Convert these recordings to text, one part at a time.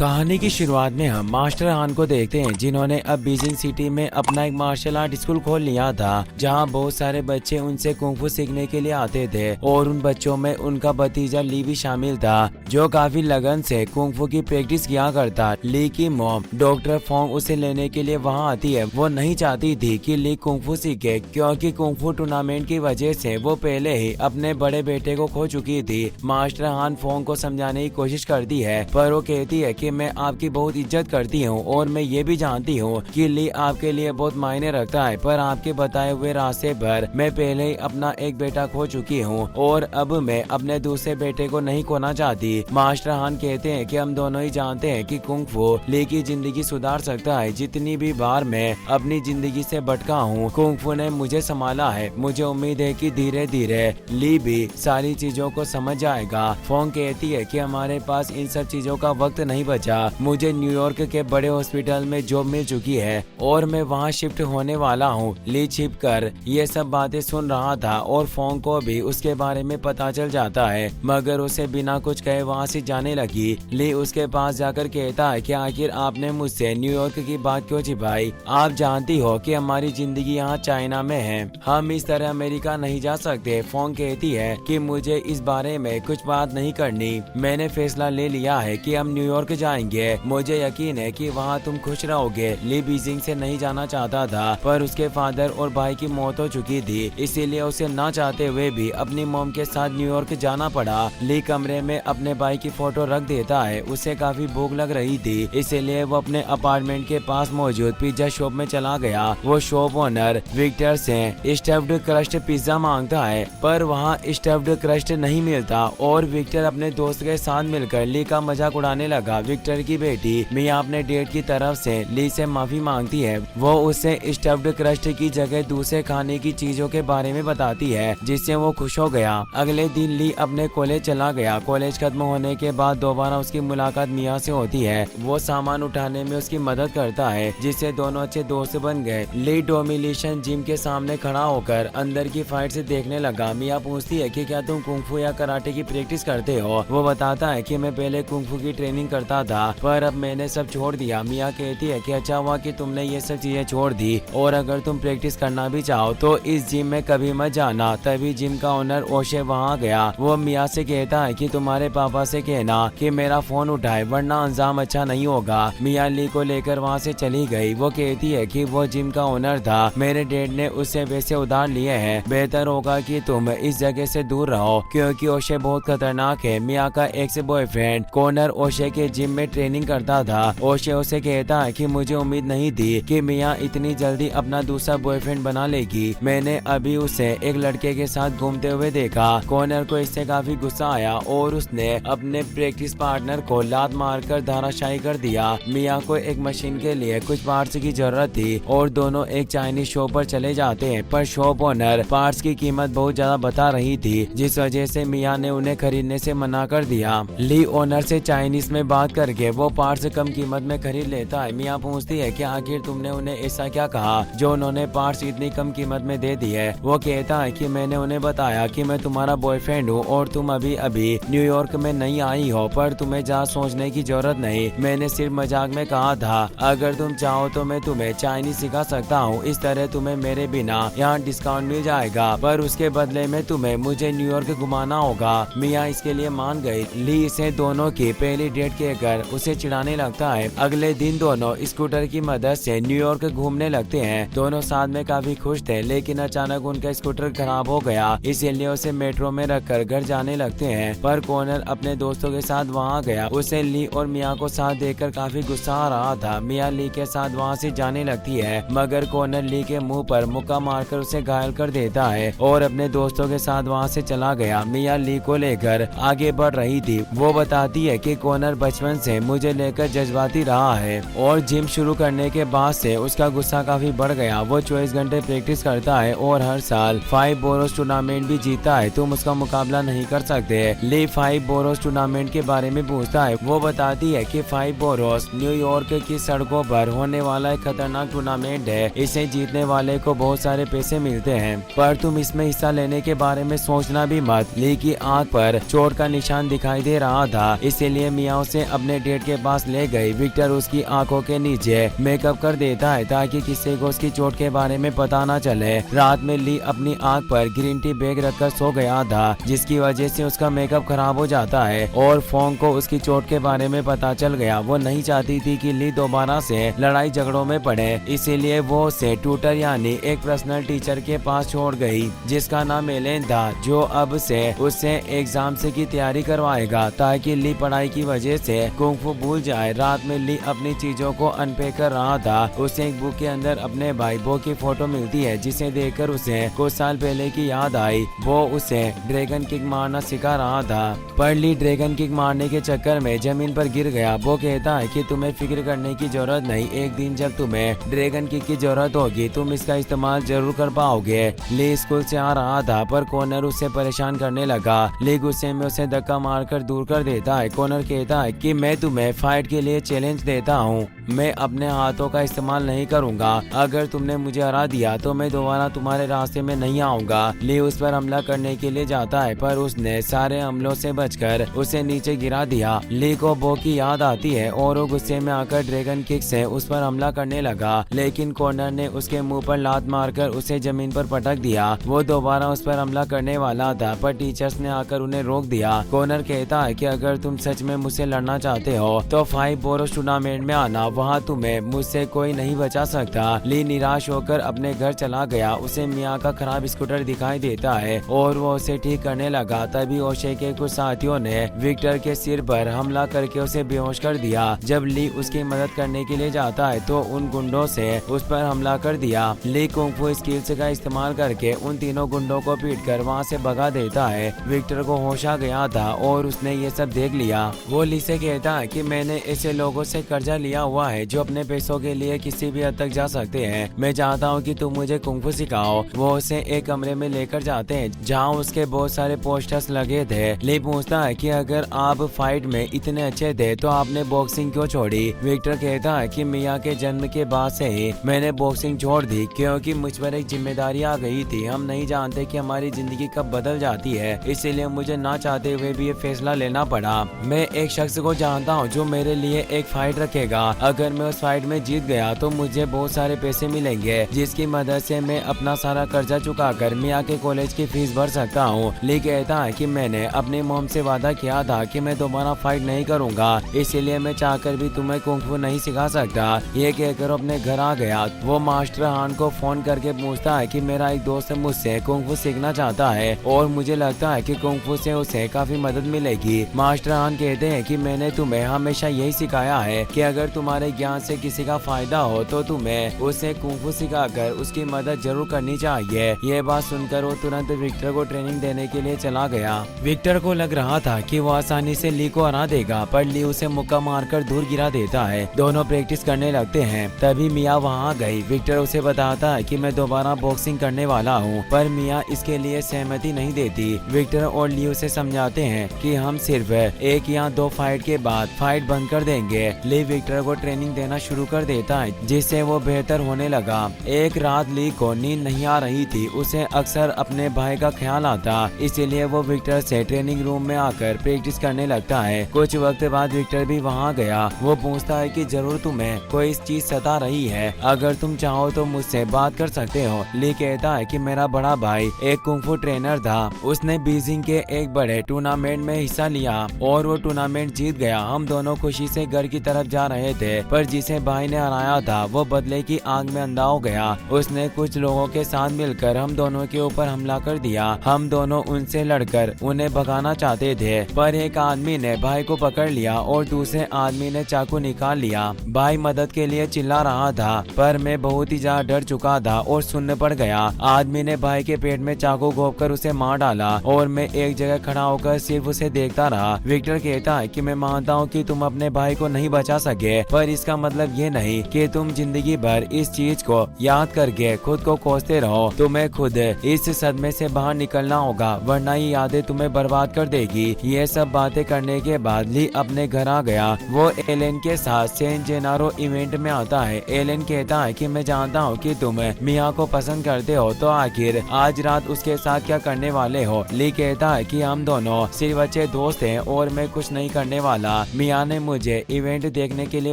कहानी की शुरुआत में हम मास्टर हान को देखते हैं, जिन्होंने अब बीजिंग सिटी में अपना एक मार्शल आर्ट स्कूल खोल लिया था, जहां बहुत सारे बच्चे उनसे कुंफू सीखने के लिए आते थे। और उन बच्चों में उनका भतीजा ली भी शामिल था, जो काफी लगन से कुंफू की प्रैक्टिस किया करता। ली की मॉम डॉक्टर फोंग उसे लेने के लिए वहां आती है। वो नहीं चाहती थी कि ली कुंफू सीखे, क्योंकि कुंफू टूर्नामेंट की वजह से वो पहले ही अपने बड़े बेटे को खो चुकी थी। मास्टर हान फोंग को समझाने की कोशिश करती है, पर वो कहती है कि मैं आपकी बहुत इज्जत करती हूँ और मैं ये भी जानती हूँ कि ली आपके लिए बहुत मायने रखता है, पर आपके बताए हुए रास्ते पर मैं पहले ही अपना एक बेटा खो चुकी हूँ और अब मैं अपने दूसरे बेटे को नहीं खोना चाहती। मास्टर हान कहते हैं कि हम दोनों ही जानते हैं कि कुंग फू ली की जिंदगी सुधार सकता है। जितनी भी बार मैं अपनी जिंदगी से भटका हूँ, कुंग फू ने मुझे संभाला है। मुझे उम्मीद है कि धीरे धीरे ली भी सारी चीजों को समझ जाएगा। फोंग कहती है कि हमारे पास इन सब चीजों का वक्त नहीं बचा। मुझे न्यूयॉर्क के बड़े हॉस्पिटल में जॉब मिल चुकी है और मैं वहां शिफ्ट होने वाला हूं। ली छिप कर ये सब बातें सुन रहा था और फोंग को भी उसके बारे में पता चल जाता है, मगर उसे बिना कुछ कहे वहां से जाने लगी। ली उसके पास जाकर कहता है कि आखिर आपने मुझसे न्यूयॉर्क की बात क्यों छिपाई? आप जानती हो कि हमारी जिंदगी यहाँ चाइना में है, हम इस तरह अमेरिका नहीं जा सकते। फोंग कहती है कि मुझे इस बारे में कुछ बात नहीं करनी, मैंने फैसला ले लिया है कि हम न्यूयॉर्क जाएंगे। मुझे यकीन है कि वहाँ तुम खुश रहोगे। ली बीजिंग से नहीं जाना चाहता था, पर उसके फादर और भाई की मौत हो चुकी थी, इसीलिए उसे ना चाहते हुए भी अपनी मॉम के साथ न्यूयॉर्क जाना पड़ा। ली कमरे में अपने भाई की फोटो रख देता है। उसे काफी भूख लग रही थी, इसीलिए वो अपने अपार्टमेंट के पास मौजूद पिज्जा शॉप में चला गया। वो शॉप ओनर विक्टर से स्टफ्ड क्रस्ट पिज्जा मांगता है, पर वहाँ स्टफ्ड क्रस्ट नहीं मिलता और विक्टर अपने दोस्त के साथ मिलकर ली का मजाक उड़ाने लगा। विक्टर की बेटी मिया अपने डेट की तरफ से ली से माफी मांगती है। वो उससे स्टफ्ड क्रस्ट की जगह दूसरे खाने की चीजों के बारे में बताती है, जिससे वो खुश हो गया। अगले दिन ली अपने कॉलेज चला गया। कॉलेज खत्म होने के बाद दोबारा उसकी मुलाकात मिया से होती है। वो सामान उठाने में उसकी मदद करता है, जिससे दोनों अच्छे दोस्त बन गए। ली डोमिनेशन जिम के सामने खड़ा होकर अंदर की फाइट से देखने लगा। मिया पूछती है कि क्या तुम कुंग फू या कराटे की प्रैक्टिस करते हो? वो बताता है कि मैं पहले कुंग फू की ट्रेनिंग करता था, पर अब मैंने सब छोड़ दिया। मिया कहती है कि अच्छा हुआ कि तुमने ये सब चीजें छोड़ दी, और अगर तुम प्रैक्टिस करना भी चाहो तो इस जिम में कभी मत जाना। तभी जिम का ओनर ओशे वहाँ गया। वो मिया से कहता है कि तुम्हारे पापा से कहना कि मेरा फोन उठाए, वरना अंजाम अच्छा नहीं होगा। मिया ली को लेकर वहाँ से चली गई। वो कहती है कि वो जिम का ओनर था, मेरे डैड ने उससे पैसे उधार लिए हैं, बेहतर होगा कि तुम इस जगह से दूर रहो, क्योंकि ओशे बहुत खतरनाक है। मिया का एक्स बॉयफ्रेंड कॉनर ओशे के जिम में ट्रेनिंग करता था। ओशे उसे कहता है कि मुझे उम्मीद नहीं थी कि मिया इतनी जल्दी अपना दूसरा बॉयफ्रेंड बना लेगी। मैंने अभी उसे एक लड़के के साथ घूमते हुए देखा। कॉनर को इससे काफी गुस्सा आया और उसने अपने प्रैक्टिस पार्टनर को लात मारकर धराशायी कर दिया। मिया को एक मशीन के लिए कुछ पार्ट्स की जरूरत थी और दोनों एक चाइनीज शॉप पर चले जाते हैं, पर शॉप ओनर पार्ट्स की कीमत बहुत ज्यादा बता रही थी, जिस वजह से मिया ने उन्हें खरीदने से मना कर दिया। ली ओनर से चाइनीज में बात करके वो पार्ट्स कम कीमत में खरीद लेता है। मिया पूछती है कि आखिर तुमने उन्हें ऐसा क्या कहा जो उन्होंने पार्ट्स इतनी कम कीमत में दे दी है? वो कहता है कि मैंने उन्हें बताया कि मैं तुम्हारा बॉयफ्रेंड हूँ और तुम अभी अभी न्यूयॉर्क में नहीं आई हो, पर तुम्हें ज्यादा सोचने की जरूरत नहीं। मैंने सिर्फ मजाक में कहा था, अगर तुम चाहो तो मैं तुम्हें चाइनीज सिखा सकता हूँ, इस तरह तुम्हें मेरे बिना यहाँ डिस्काउंट मिल जाएगा, पर उसके बदले में तुम्हें मुझे न्यूयॉर्क घुमाना होगा। मिया इसके लिए मान गई। ली इसे दोनों की पहली डेट कहकर उसे चिढ़ाने लगता है। अगले दिन दोनों स्कूटर की मदद से न्यूयॉर्क घूमने लगते हैं। दोनों साथ में काफी खुश थे, लेकिन अचानक उनका स्कूटर खराब हो गया, इसीलिए उसे मेट्रो में रखकर घर जाने लगते हैं। पर कॉनर अपने दोस्तों के साथ वहां गया। उसे ली और मिया को साथ देखकर काफी गुस्सा आ रहा था। मिया ली के साथ वहां से जाने लगती है, मगर कॉनर ली के मुंह पर मुक्का मारकर उसे घायल कर देता है और अपने दोस्तों के साथ वहां से चला गया। मिया ली को लेकर आगे बढ़ रही थी। वो बताती है कि कॉनर बचपन से मुझे लेकर जज्बाती रहा है और जिम शुरू करने के बाद से उसका गुस्सा काफी बढ़ गया। वो 24 घंटे प्रैक्टिस करता है और हर साल 5 बोरोस टूर्नामेंट भी जीता है। तुम उसका मुकाबला नहीं कर सकते। ली 5 बोरोस टूर्नामेंट के बारे में पूछता है। वो बताती है कि 5 बोरोस न्यूयॉर्क की सड़कों पर होने वाला एक खतरनाक टूर्नामेंट है। इसे जीतने वाले को बहुत सारे पैसे मिलते हैं, पर तुम इसमें हिस्सा लेने के बारे में सोचना भी मत। ली की आंख पर चोट का निशान दिखाई दे रहा था, इसीलिए मिया उसे अपने अपने डेट के पास ले गई। विक्टर उसकी आंखों के नीचे मेकअप कर देता है ताकि किसी को उसकी चोट के बारे में पता न चले। रात में ली अपनी आंख पर ग्रीन टी बैग रखकर सो गया था, जिसकी वजह से उसका मेकअप खराब हो जाता है और फोंग को उसकी चोट के बारे में पता चल गया। वो नहीं चाहती थी कि ली दोबारा से लड़ाई झगड़ों में पड़े, इसीलिए वो उसे ट्यूटर यानी एक पर्सनल टीचर के पास छोड़ गई, जिसका नाम एलेन था, जो अब से उससे एग्जाम से की तैयारी करवाएगा ताकि ली पढ़ाई की वजह से कुंग-फू भूल जाए। रात में ली अपनी चीजों को अनपैक कर रहा था। उसे एक बुक के अंदर अपने भाई बो की फोटो मिलती है, जिसे देखकर उसे कुछ साल पहले की याद आई। वो उसे ड्रैगन किक मारना सिखा रहा था, पर ली ड्रैगन किक मारने के चक्कर में जमीन पर गिर गया। वो कहता है कि तुम्हें फिक्र करने की जरूरत नहीं, एक दिन जब तुम्हें ड्रैगन किक की जरूरत होगी तुम इसका इस्तेमाल जरूर कर पाओगे। ली स्कूल से आ रहा था पर कॉर्नर उसे परेशान करने लगा। ली गुस्से में उसे धक्का मारकर दूर कर देता है। कॉर्नर कहता है कि मैं तुम्हें फाइट के लिए चैलेंज देता हूँ, मैं अपने हाथों का इस्तेमाल नहीं करूंगा। अगर तुमने मुझे हरा दिया तो मैं दोबारा तुम्हारे रास्ते में नहीं आऊंगा। ली उस पर हमला करने के लिए जाता है पर उसने सारे हमलों से बचकर उसे नीचे गिरा दिया। ली को बो की याद आती है और वो गुस्से में आकर ड्रैगन किक से उस पर हमला करने लगा, लेकिन कॉर्नर ने उसके मुंह पर लात मारकर उसे जमीन पर पटक दिया। वो दोबारा उस पर हमला करने वाला था पर टीचर्स ने आकर उन्हें रोक दिया। कॉर्नर कहता है कि अगर तुम सच में मुझसे लड़ना चाहते हो तो 5 बोरोस टूर्नामेंट में आना, वहाँ तुम्हें मुझसे कोई नहीं बचा सकता। ली निराश होकर अपने घर चला गया। उसे मिया का खराब स्कूटर दिखाई देता है और वो उसे ठीक करने लगा। तभी ओशे के कुछ साथियों ने विक्टर के सिर पर हमला करके उसे बेहोश कर दिया। जब ली उसकी मदद करने के लिए जाता है तो उन गुंडों से उस पर हमला कर दिया। ली कुंग-फू स्किल्स का इस्तेमाल करके उन तीनों गुंडों को पीटकर वहाँ से भगा देता है। विक्टर को होश आ गया था और उसने ये सब देख लिया। वो ली से कहता है कि मैंने ऐसे लोगों से कर्जा लिया हुआ है जो अपने पैसों के लिए किसी भी हद तक जा सकते हैं। मैं चाहता हूँ कि तुम मुझे कुंग-फू सिखाओ। वो उसे एक कमरे में लेकर जाते हैं जहाँ उसके बहुत सारे पोस्टर्स लगे थे। ली पूछता है कि अगर आप फाइट में इतने अच्छे थे तो आपने बॉक्सिंग क्यों छोड़ी। विक्टर कहता है कि मिया के जन्म के बाद से ही मैंने बॉक्सिंग छोड़ दी क्योंकि मुझ पर एक जिम्मेदारी आ गई थी। हम नहीं जानते कि हमारी जिंदगी कब बदल जाती है, इसीलिए मुझे ना चाहते हुए भी ये फैसला लेना पड़ा। मैं एक शख्स को जानता हूँ जो मेरे लिए एक फाइट रखेगा। अगर मैं उस फाइट में जीत गया तो मुझे बहुत सारे पैसे मिलेंगे, जिसकी मदद से मैं अपना सारा कर्जा चुकाकर मिया के कॉलेज की फीस भर सकता हूँ। ली कहता है कि मैंने अपनी मॉम से वादा किया था कि मैं दोबारा फाइट नहीं करूँगा, इसीलिए मैं चाहकर भी तुम्हें कुंग-फू नहीं सिखा सकता। ये कहकर अपने घर आ गया। वो मास्टर हान को फोन करके पूछता है कि मेरा एक दोस्त मुझसे कुंग-फू सीखना चाहता है और मुझे लगता है कि कुंग-फू से उसे काफी मदद मिलेगी। मास्टर हान कहते हैं कि मैंने तुम्हें हमेशा यही सिखाया है कि अगर तुम्हारे ज्ञान से किसी का फायदा हो तो तुम्हें उसे कुंग-फू सिखाकर उसकी मदद जरूर करनी चाहिए। ये बात सुनकर वो तुरंत विक्टर को ट्रेनिंग देने के लिए चला गया। विक्टर को लग रहा था कि वो आसानी से ली को हरा देगा, पर ली उसे मुक्का मारकर दूर गिरा देता है। दोनों प्रैक्टिस करने लगते हैं। तभी मिया वहाँ आ गई। विक्टर उसे बताता है कि मैं दोबारा बॉक्सिंग करने वाला हूँ, पर मिया इसके लिए सहमति नहीं देती। विक्टर और ली उसे समझाते हैं कि हम सिर्फ 1 या 2 फाइट के बाद फाइट बंद कर देंगे। ली विक्टर को ट्रेनिंग देना शुरू कर देता है, जिससे वो बेहतर होने लगा। एक रात ली को नींद नहीं आ रही थी। उसे अक्सर अपने भाई का ख्याल आता, इसीलिए वो विक्टर से ट्रेनिंग रूम में आकर प्रैक्टिस करने लगता है। कुछ वक्त बाद विक्टर भी वहाँ गया। वो पूछता है कि जरूर तुम्हें कोई चीज सता रही है, अगर तुम चाहो तो मुझसे बात कर सकते हो। ली कहता है कि मेरा बड़ा भाई एक कुंग-फू ट्रेनर था, उसने बीजिंग के एक बड़े टूर्नामेंट में हिस्सा लिया और वो टूर्नामेंट जीत गया। हम दोनों खुशी से घर की तरफ जा रहे थे, पर जिसे भाई ने हराया था वो बदले की आग में अंधा हो गया। उसने कुछ लोगों के साथ मिलकर हम दोनों के ऊपर हमला कर दिया। हम दोनों उनसे लड़कर उन्हें भगाना चाहते थे, पर एक आदमी ने भाई को पकड़ लिया और दूसरे आदमी ने चाकू निकाल लिया। भाई मदद के लिए चिल्ला रहा था, पर मैं बहुत ही ज्यादा डर चुका था और सुनने पड़ गया। आदमी ने भाई के पेट में चाकू घोंपकर उसे मार डाला और मैं एक जगह खड़ा होकर सिर्फ उसे देखता रहा। विक्टर कहता है कि मैं मानता हूँ कि तुम अपने भाई को नहीं बचा सके, पर इसका मतलब ये नहीं कि तुम जिंदगी भर इस चीज को याद करके खुद को कोसते रहो। तुम्हें खुद इस सदमे से बाहर निकलना होगा, वरना ये यादें तुम्हें बर्बाद कर देगी। ये सब बातें करने के बाद ली अपने घर आ गया। वो एलेन के साथ सेंट जेनारो इवेंट में आता है। एलेन कहता है कि मैं जानता हूँ कि तुम मिया को पसंद करते हो, तो आखिर आज रात उसके साथ क्या करने वाले हो। ली कहता है कि हम दोनों सिर्फ अच्छे दोस्त हैं और मैं कुछ नहीं करने वाला। मिया ने मुझे इवेंट देखने के लिए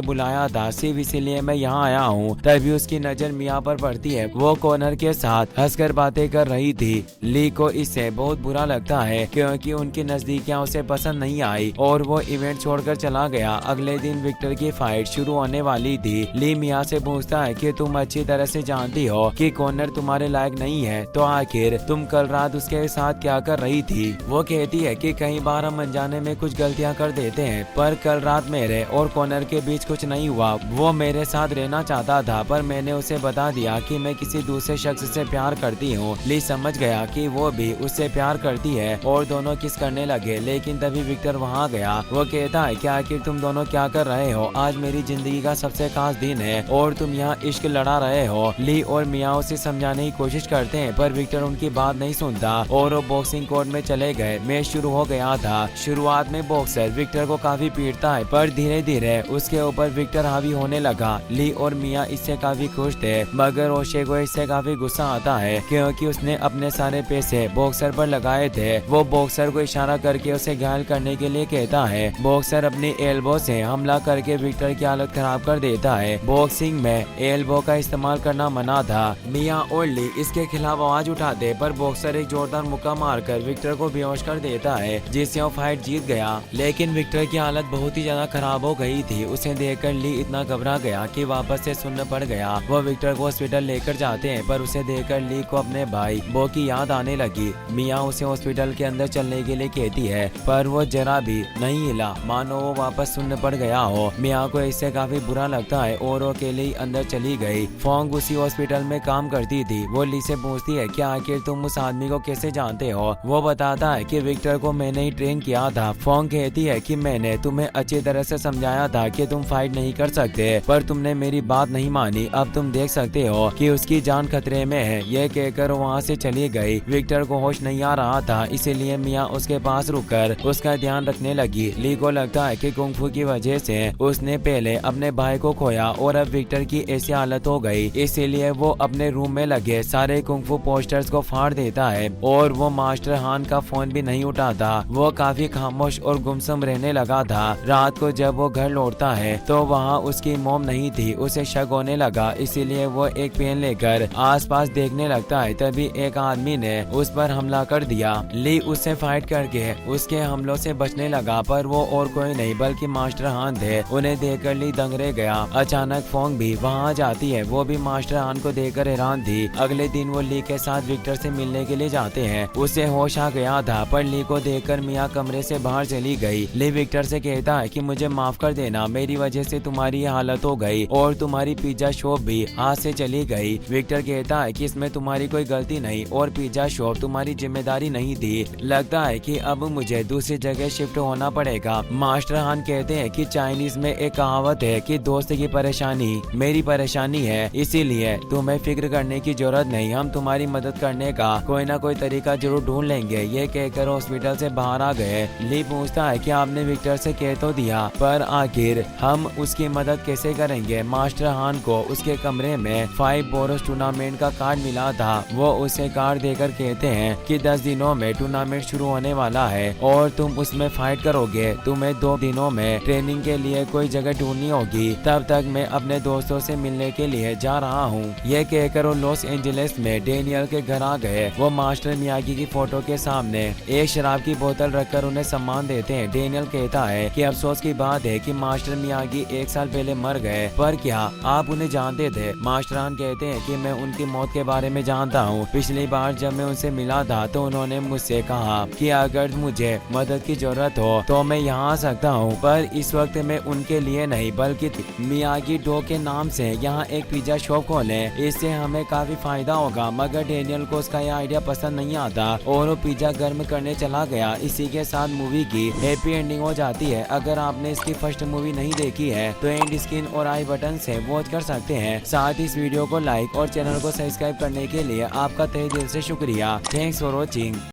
बुलाया था, सिर्फ इसीलिए मैं यहाँ आया हूँ। तभी उसकी नजर मिया पर पड़ती है। वो कॉर्नर के साथ हंसकर बातें कर रही थी। ली को इससे बहुत बुरा लगता है क्योंकि उनकी नजदीकियां उसे पसंद नहीं आई और वो इवेंट छोड़कर चला गया। अगले दिन विक्टर की फाइट शुरू होने वाली थी। ली मिया से पूछता है कि तुम अच्छी तरह से जानती हो कि कॉर्नर तुम्हारे लायक नहीं है, तो आखिर तुम कल रात उसके साथ क्या कर रही थी। वो कहती है कि कई बार हम अनजाने में कुछ गलतियां कर देते हैं, पर कल रात मेरे और कॉर्नर के बीच कुछ नहीं हुआ। वो मेरे साथ रहना चाहता था, पर मैंने उसे बता दिया कि मैं किसी दूसरे शख्स से प्यार करती हूँ। ली समझ गया कि वो भी उससे प्यार करती है और दोनों किस करने लगे। लेकिन तभी विक्टर वहाँ गया। वो कहता है कि आखिर तुम दोनों क्या कर रहे हो, आज मेरी जिंदगी का सबसे खास दिन है और तुम यहाँ इश्क लड़ा रहे हो। ली और मिया उसे समझाने की कोशिश करते हैं, पर विक्टर उनकी बात नहीं सुनता और वो बॉक्सिंग कोर्ट में चले गए। मैच शुरू हो गया था। शुरुआत में बॉक्सर विक्टर को काफी पीटता है, पर धीरे धीरे उसके ऊपर विक्टर हावी होने लगा। ली और मिया इससे काफी खुश थे, मगर ओशे को इससे काफी गुस्सा आता है क्योंकि उसने अपने सारे पैसे बॉक्सर पर लगाए थे। वो बॉक्सर को इशारा करके उसे घायल करने के लिए कहता है। बॉक्सर अपनी एल्बो से हमला करके विक्टर की हालत खराब कर देता है। बॉक्सिंग में एल्बो का इस्तेमाल करना मना था। मिया और ली इसके खिलाफ आवाज उठाते, पर बॉक्सर एक जोरदार मुक्का मारकर विक्टर को बेहोश कर देता है, जिससे वो फाइट जीत गया। लेकिन विक्टर की हालत बहुत ही ज्यादा खराब हो गई थी। उसे देखकर ली इतना घबरा गया कि वापस से सुन्न पड़ गया। वो विक्टर को हॉस्पिटल लेकर जाते हैं, पर उसे देखकर ली को अपने भाई बो की याद आने लगी। मिया उसे हॉस्पिटल के अंदर चलने के लिए कहती है, पर वो जरा भी नहीं हिला, मानो वो वापस सुन्न पड़ गया हो। मिया को इससे काफी बुरा लगता है और वो अकेले ही अंदर चली गई। फोंग उसी हॉस्पिटल में काम करती थी। वो ली से पूछती है कि आखिर तुम उस आदमी को कैसे जानते हो। वो बताता है कि विक्टर को मैंने ही ट्रेन किया था। फोंग कहती है कि मैंने तुम्हें अच्छी तरह से समझाया था कि तुम फाइट नहीं कर सकते, पर तुमने मेरी बात नहीं मानी। अब तुम देख सकते हो कि उसकी जान खतरे में है। यह कहकर वहाँ से चली गई। विक्टर को होश नहीं आ रहा था, इसीलिए मिया उसके पास रुककर उसका ध्यान रखने लगी। ली को लगता है कि कुंग-फू की वजह से उसने पहले अपने भाई को खोया और अब विक्टर की ऐसी हालत हो गई, इसीलिए वो अपने रूम में लगे सारे कुंग-फू पोस्टर्स को फाड़ देता है और वो मास्टर हान का फोन भी नहीं उठाता। वो काफी खामोश और गुमसुम रहने लगा था। रात को जब वो घर लौटता है तो वहाँ उसकी मॉम नहीं थी। उसे शक होने लगा, इसीलिए वो एक पेन लेकर आसपास देखने लगता है। तभी एक आदमी ने उस पर हमला कर दिया। ली उससे फाइट करके उसके हमलों से बचने लगा, पर वो और कोई नहीं बल्कि मास्टर हान थे। उन्हें देखकर ली दंग रह गया। अचानक फोंग भी वहाँ जाती है। वो भी मास्टर हान को देखकर हैरान थी। अगले दिन वो ली के साथ विक्टर से मिलने के लिए जाते हैं। उसे होश आ गया था, पर ली को देखकर मिया कमरे से बाहर चली गई। ली विक्टर से कहता है कि मुझे माफ कर देना, मेरी वजह से तुम्हारी हालत हो गई और तुम्हारी पिज्जा शॉप भी हाथ से चली गई। विक्टर कहता है कि इसमें तुम्हारी कोई गलती नहीं और पिज्जा शॉप तुम्हारी जिम्मेदारी नहीं थी। लगता है कि अब मुझे दूसरी जगह शिफ्ट होना पड़ेगा। मास्टर हान कहते हैं कि चाइनीज में एक कहावत है कि दोस्त की परेशानी मेरी परेशानी है, इसीलिए तुम्हें फिक्र करने की जरूरत नहीं, हम तुम्हारी मदद करने का कोई ना कोई तरीका जरूर ढूंढ लेंगे। ये कहकर हॉस्पिटल से बाहर आ गए। ली पूछता है कि आपने विक्टर से कह तो दिया, पर आखिर हम उसकी मदद कैसे करेंगे। मास्टर हान को उसके कमरे में 5 बोरस टूर्नामेंट का कार्ड मिला था। वो उसे कार्ड देकर कहते हैं कि 10 दिनों में टूर्नामेंट शुरू होने वाला है और तुम उसमें फाइट करोगे। तुम्हें 2 दिनों में ट्रेनिंग के लिए कोई जगह ढूंढनी होगी। तब तक मैं अपने दोस्तों से मिलने के लिए जा रहा हूँ। ये कहकर वो लॉस एंजलिस में डेनियल के घर आ गए। वो मास्टर मियागी की फोटो के सामने एक शराब की बोतल रखकर उन्हें सम्मान देते हैं। डेनियल कहता है कि अफसोस की बात है कि मास्टर मियागी 1 साल पहले मर गए, पर क्या आप उन्हें जानते थे। मास्टर हान कहते हैं कि मैं उनकी मौत के बारे में जानता हूँ। पिछली बार जब मैं उनसे मिला था तो उन्होंने मुझसे कहा कि अगर मुझे मदद की जरूरत हो तो मैं यहाँ आ सकता हूँ, पर इस वक्त मैं उनके लिए नहीं बल्कि मियागी डो के नाम से यहाँ एक पिज्जा शॉप खोलें, इससे हमें काफी फायदा होगा। मगर डेनियल को उसका यह आइडिया पसंद नहीं आता और वो पिज्जा गर्म करने चला गया। इसी के साथ मूवी की हैप्पी एंडिंग हो जाती है। अगर आपने इसकी फर्स्ट मूवी नहीं देखी है हैं तो एंड स्क्रीन और आई बटन से वॉच कर सकते हैं। साथ ही इस वीडियो को लाइक और चैनल को सब्सक्राइब करने के लिए आपका तहे दिल से शुक्रिया। Thanks for watching.